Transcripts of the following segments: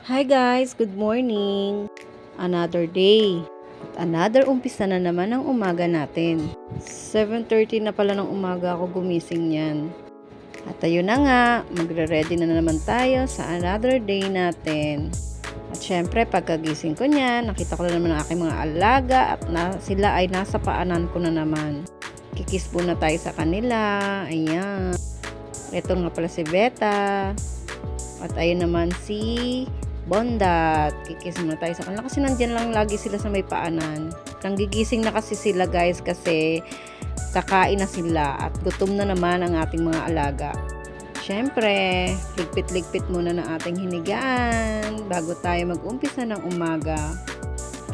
Hi guys, good morning. Another day. At another umpisa na naman ng umaga natin. 7:30 na pala ng umaga ako gumising niyan. At ayun na nga, magre-ready na naman tayo sa another day natin. At syempre, pagkagising ko niyan, nakita ko na naman ang aking mga alaga at sila ay nasa paanan ko na naman. Kikis muna tayo sa kanila. Ayan. Ito nga pala si Beta. At ayun naman si Bondat. Kikis muna tayo sa kanila kasi nandyan lang lagi sila sa may paanan. Nanggigising na kasi sila guys kasi kakain na sila at gutom na naman ang ating mga alaga. Syempre, ligpit-ligpit muna ng ating hinigaan bago tayo mag-umpisa ng umaga.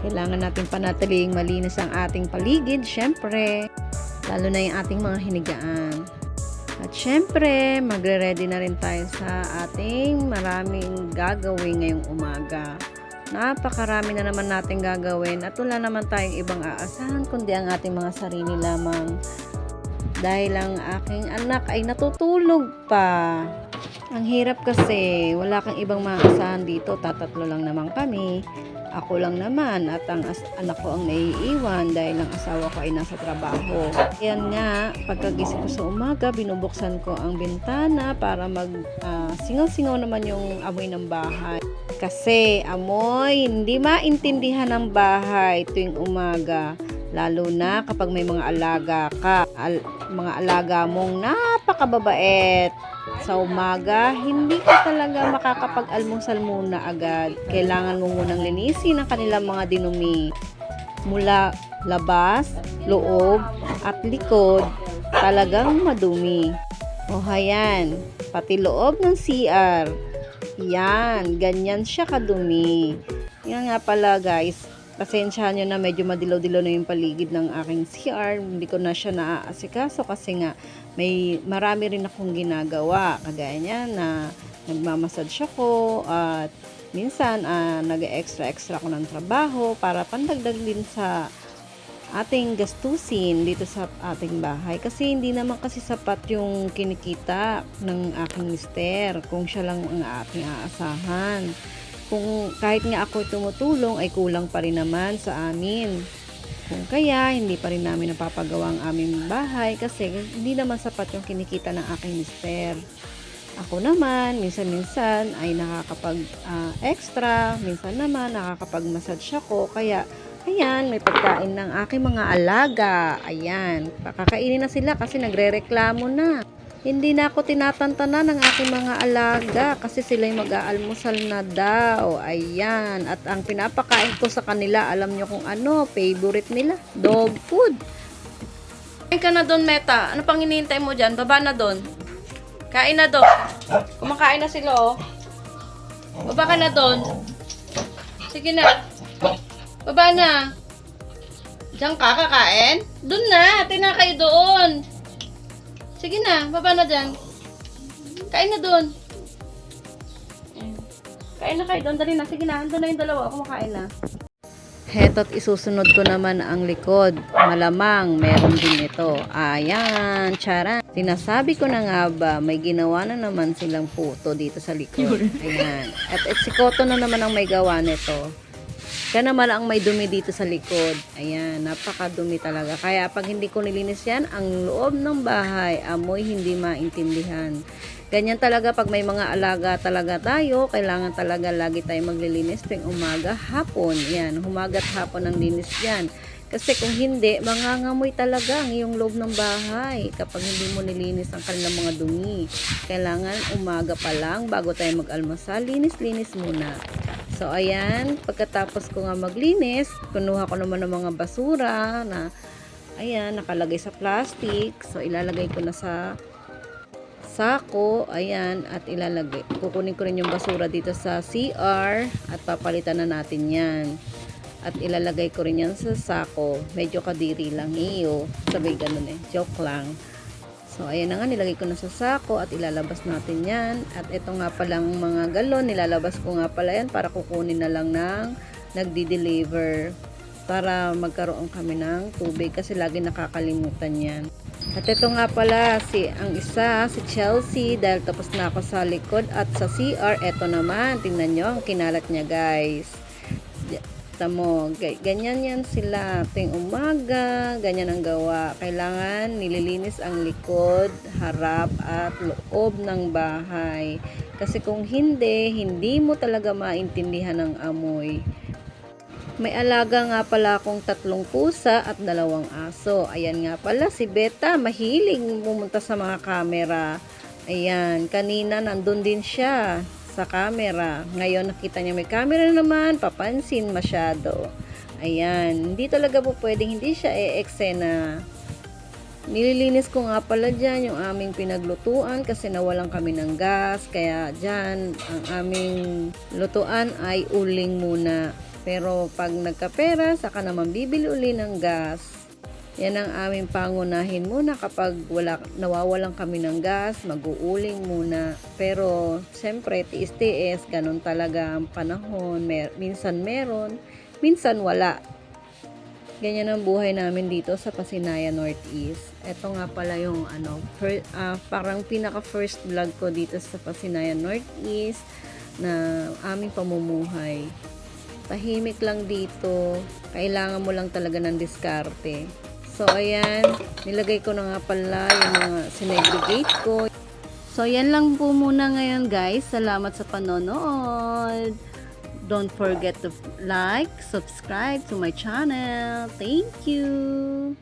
Kailangan natin panatiling malinis ang ating paligid, syempre, lalo na yung ating mga hinigaan. At syempre, magre-ready na rin tayo sa ating maraming gagawin ngayong umaga. Napakarami na naman natin gagawin at wala naman tayong ibang aasahan kundi ang ating mga sarili lamang. Dahil ang aking anak ay natutulog pa. Ang hirap kasi, wala kang ibang maasahan dito, tatatlo lang naman kami. Ako lang naman at ang anak ko ang naiiwan dahil ang asawa ko ay nasa trabaho. Yan nga, pagkagising ko sa umaga, binubuksan ko ang bintana para singaw-singaw naman yung amoy ng bahay. Kasi amoy, hindi maintindihan ng bahay tuwing umaga. Lalo na kapag may mga alaga ka, mga alaga mong napakababait. Sa umaga, hindi ka talaga makakapag-almusal muna agad. Kailangan mo munang linisin ang kanilang mga dinumi. Mula labas, loob, at likod, talagang madumi. O hayan, pati loob ng CR. Yan, ganyan siya kadumi. Yan nga pala guys, pasensyahan nyo na medyo madilaw-dilaw na yung paligid ng aking CR. Hindi ko na siya naaasikaso kasi nga may marami rin akong ginagawa. Kagaya niya na nagmamassage ako at minsan nag-extra ako ng trabaho para pandagdag din sa ating gastusin dito sa ating bahay. Kasi hindi naman kasi sapat yung kinikita ng aking mister kung siya lang ang ating aasahan. Kung kahit nga ako tumutulong ay kulang pa rin naman sa amin. Kung kaya hindi pa rin namin napapagawa ang aming bahay kasi hindi naman sapat yung kinikita ng aking mister. Ako naman, minsan-minsan ay nakakapag extra, minsan naman nakakapag-massage ako. Kaya, ayan, may pagkain ng aking mga alaga. Ayan, pakakainin na sila kasi nagre-reklamo na. Hindi na ako tinatantana ng aking mga alaga kasi sila'y mag-aalmusal na daw. Ayan. At ang pinapakain ko sa kanila, alam nyo kung ano, favorite nila, dog food. Kain ka na doon, Meta. Ano pang hinihintay mo dyan? Baba na doon. Kain na doon. Kumakain na sila, oh. Baba ka na doon. Sige na. Baba na. Diyan ka kakain? Doon na. Tina kayo doon. Sige na, baba na dyan. Kain na doon. Kain na kayo doon, dali na. Sige na, doon na yung dalawa. Kumakain na. Heto't isusunod ko naman ang likod. Malamang, meron din ito. Ayan, tsaran. Sinasabi ko na nga ba, may ginawa na naman silang puto dito sa likod. Ayan. At si Koto na naman ang may gawa nito. Siya naman ang may dumi dito sa likod. Ayan, napakadumi talaga. Kaya pag hindi ko nilinis yan, ang loob ng bahay, amoy hindi maintindihan. Ganyan talaga pag may mga alaga talaga tayo, kailangan talaga lagi tayo maglilinis tuwing umaga, hapon. Yan, humaga't hapon ang linis yan. Kasi kung hindi, mangangamoy talaga ang iyong loob ng bahay kapag hindi mo nilinis ang kanilang mga dumi. Kailangan umaga pa lang, bago tayo mag-almusal, linis-linis muna. So, ayan, pagkatapos ko nga maglinis, kunuha ko naman ng mga basura na, ayan, nakalagay sa plastic. So, ilalagay ko na sa sako, ayan, at kukunin ko rin yung basura dito sa CR at papalitan na natin yan. At ilalagay ko rin yan sa sako. Medyo kadiri lang, sabay ganun joke lang. So, ayan na nga, nilagay ko na sa sako at ilalabas natin yan. At ito nga palang mga galon, nilalabas ko nga pala yan para kukunin na lang ng nagdi-deliver para magkaroon kami ng tubig kasi lagi nakakalimutan yan. At ito nga pala, ang isa, si Chelsea, dahil tapos na ako sa likod at sa CR, eto naman, tingnan nyo, ang kinalat niya guys. Tamo, ganyan yan sila, ting umaga, ganyan ang gawa. Kailangan nililinis ang likod, harap at loob ng bahay. Kasi kung hindi mo talaga maintindihan ang amoy. May alaga nga pala akong 3 pusa at 2 aso. Ayan nga pala si Beta, mahilig pumunta sa mga camera. Ayan, kanina nandun din siya sa camera. Ngayon nakita niya may camera naman, papansin masyado. Ayan, hindi talaga po pwedeng hindi siya e-eksena. Nililinis ko nga pala dyan yung aming pinaglutuan kasi nawalan kami ng gas. Kaya dyan, ang aming lutuan ay uling muna. Pero pag nagkapera, saka naman bibili uli ng gas. Yan ang aming pangunahin muna kapag nawawalan kami ng gas, mag-uuling muna. Pero siyempre, tiis-tiis, ganun talaga ang panahon. Minsan meron, minsan wala. Ganyan ang buhay namin dito sa Pasinayan Northeast. Ito nga pala yung parang pinaka first vlog ko dito sa Pasinayan Northeast na aming pamumuhay. Tahimik lang dito. Kailangan mo lang talaga ng diskarte. So, ayan. Nilagay ko na nga pala yung mga sinegregate ko. So, yan lang po muna ngayon guys. Salamat sa panonood. Don't forget to like, subscribe to my channel. Thank you!